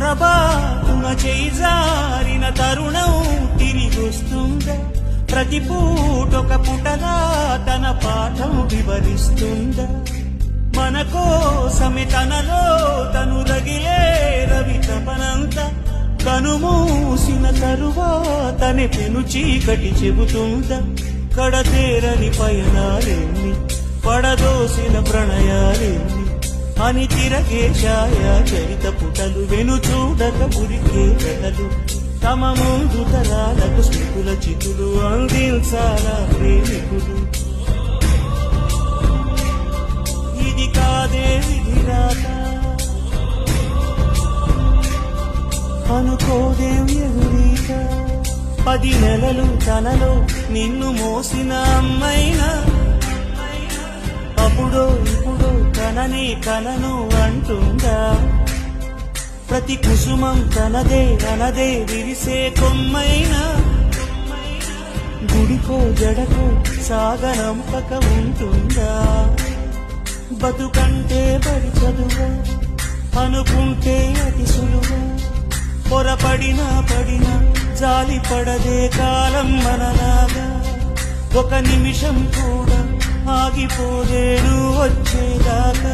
పొరబాటున చేజారిన తరుణం తిరిగొస్తుందా ప్రతి పూటొక పుటగా తన పాఠం వివరిస్తుందా మన కోసమే తనలో తను రగిలే రవి తపనంత కనుమూసిన తరువాతనే పెను చీకటి చెబుతుందా కడతేరని పయనాలేమి పడదోసిన ప్రణయాలేమి అని తిరగే ఛాయా చరిత పుటలు వెను చూడక ఉరికే కథలు తమ ముందు తరాలకు స్మృతుల చితులు అందించాలా ప్రేమికులు ఇది కాదే విధిరాత అనుకోదేం ఎదురీత 10 నెలలు తనలో నిన్ను మోసిన అమ్మైనా అప్పుడో ఇప్పుడో తననే కనను అంటుందా ప్రతి కుసుమం తనదే విరిసే కొమ్మైనా గుడికో జడకో సాగనంపక ఉంటుందా బతుకంటే బడి చదువా అనుకుంటే అతి సులువా పొరపడినా జాలి పడదే కాలం మనలాగా ఒక నిమిషం కూడా ఆగిపోదేను వచ్చేదాకా